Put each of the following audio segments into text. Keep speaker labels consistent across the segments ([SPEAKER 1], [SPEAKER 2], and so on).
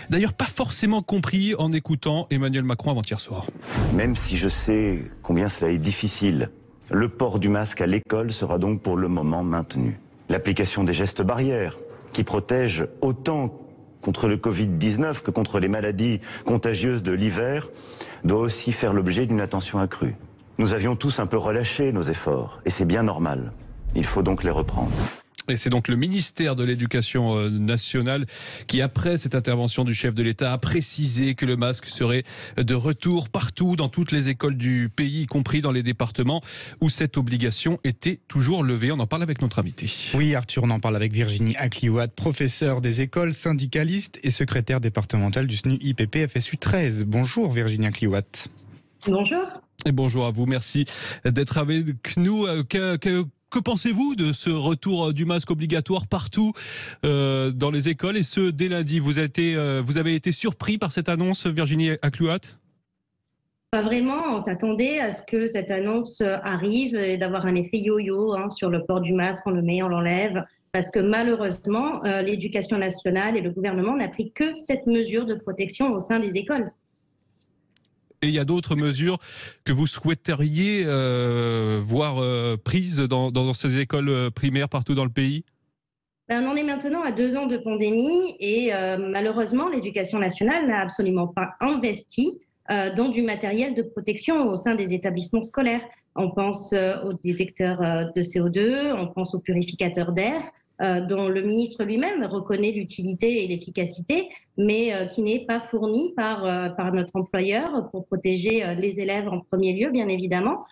[SPEAKER 1] D'ailleurs, pas forcément compris en écoutant Emmanuel Macron avant-hier soir.
[SPEAKER 2] Même si je sais combien cela est difficile, le port du masque à l'école sera donc pour le moment maintenu. L'application des gestes barrières, qui protègent autant contre le Covid-19 que contre les maladies contagieuses de l'hiver, doit aussi faire l'objet d'une attention accrue. Nous avions tous un peu relâché nos efforts, et c'est bien normal. Il faut donc les reprendre.
[SPEAKER 1] Et c'est donc le ministère de l'Éducation nationale qui, après cette intervention du chef de l'État, a précisé que le masque serait de retour partout dans toutes les écoles du pays, y compris dans les départements où cette obligation était toujours levée. On en parle avec notre invité.
[SPEAKER 3] Oui, Arthur, on en parle avec Virginie Acliouat, professeure des écoles, syndicaliste et secrétaire départementale du SNU IPP FSU 13. Bonjour Virginie Acliouat.
[SPEAKER 4] Bonjour.
[SPEAKER 1] Et bonjour à vous, merci d'être avec nous. Que pensez-vous de ce retour du masque obligatoire partout dans les écoles, et ce dès lundi? Vous avez été surpris par cette annonce, Virginie Acliouat?
[SPEAKER 4] Pas vraiment, on s'attendait à ce que cette annonce arrive et d'avoir un effet yo-yo sur le port du masque, on le met, on l'enlève, parce que malheureusement, l'éducation nationale et le gouvernement n'a pris que cette mesure de protection au sein des écoles.
[SPEAKER 1] Et il y a d'autres mesures que vous souhaiteriez voir prises dans ces écoles primaires partout dans le pays?
[SPEAKER 4] On en est maintenant à 2 ans de pandémie et malheureusement, l'éducation nationale n'a absolument pas investi dans du matériel de protection au sein des établissements scolaires. On pense aux détecteurs de CO2, on pense aux purificateurs d'air, dont le ministre lui-même reconnaît l'utilité et l'efficacité, mais qui n'est pas fourni par notre employeur pour protéger les élèves en premier lieu, bien évidemment.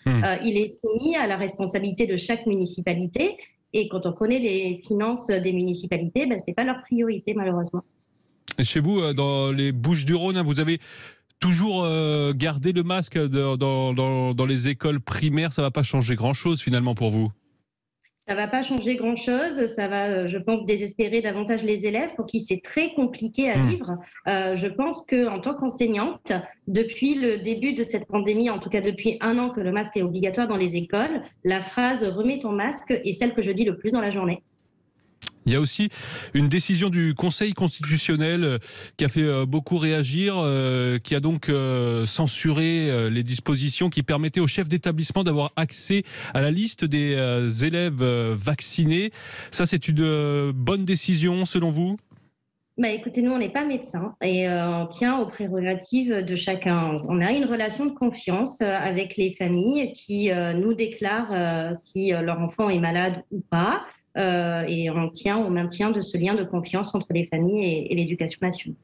[SPEAKER 4] Il est soumis à la responsabilité de chaque municipalité, et quand on connaît les finances des municipalités, ce n'est pas leur priorité, malheureusement.
[SPEAKER 1] Et chez vous, dans les Bouches-du-Rhône, vous avez toujours gardé le masque dans les écoles primaires. Ça ne va pas changer grand-chose finalement pour vous?
[SPEAKER 4] Ça ne va pas changer grand-chose, ça va, je pense, désespérer davantage les élèves pour qui c'est très compliqué à vivre. Je pense qu'en tant qu'enseignante, depuis le début de cette pandémie, en tout cas depuis 1 an que le masque est obligatoire dans les écoles, la phrase « remets ton masque » est celle que je dis le plus dans la journée.
[SPEAKER 1] Il y a aussi une décision du Conseil constitutionnel qui a fait beaucoup réagir, qui a donc censuré les dispositions qui permettaient aux chefs d'établissement d'avoir accès à la liste des élèves vaccinés. Ça, c'est une bonne décision selon vous?
[SPEAKER 4] Écoutez, nous, on n'est pas médecins et on tient aux prérogatives de chacun. On a une relation de confiance avec les familles qui nous déclarent si leur enfant est malade ou pas. Et on tient au maintien de ce lien de confiance entre les familles et l'éducation nationale.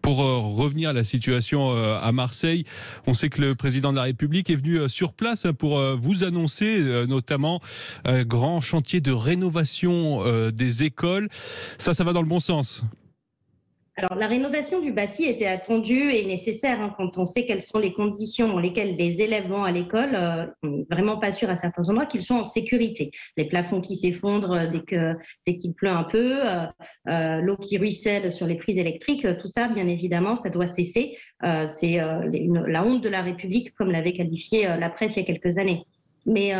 [SPEAKER 1] Pour revenir à la situation à Marseille, on sait que le président de la République est venu sur place pour vous annoncer notamment un grand chantier de rénovation des écoles. Ça va dans le bon sens?
[SPEAKER 4] Alors, la rénovation du bâti était attendue et nécessaire quand on sait quelles sont les conditions dans lesquelles les élèves vont à l'école. On n'est vraiment pas sûr à certains endroits qu'ils soient en sécurité. Les plafonds qui s'effondrent dès qu'il pleut un peu, l'eau qui ruisselle sur les prises électriques, tout ça, bien évidemment, ça doit cesser. C'est la honte de la République, comme l'avait qualifié la presse il y a quelques années. Mais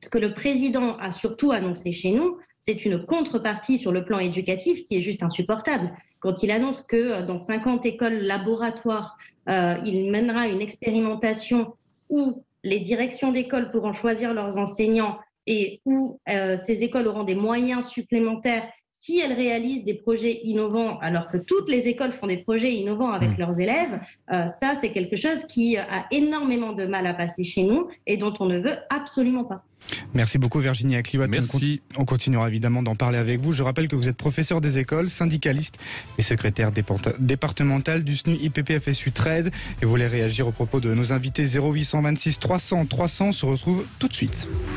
[SPEAKER 4] ce que le président a surtout annoncé chez nous, c'est une contrepartie sur le plan éducatif qui est juste insupportable. Quand il annonce que dans 50 écoles laboratoires, il mènera une expérimentation où les directions d'école pourront choisir leurs enseignants et où ces écoles auront des moyens supplémentaires si elles réalisent des projets innovants, alors que toutes les écoles font des projets innovants avec leurs élèves, ça c'est quelque chose qui a énormément de mal à passer chez nous et dont on ne veut absolument pas.
[SPEAKER 3] Merci beaucoup Virginie Acliouat.
[SPEAKER 1] Merci.
[SPEAKER 3] On continuera évidemment d'en parler avec vous. Je rappelle que vous êtes professeur des écoles, syndicaliste et secrétaire départemental du SNU IPP FSU 13. Et vous voulez réagir au propos de nos invités 0826 300 300 se retrouve tout de suite.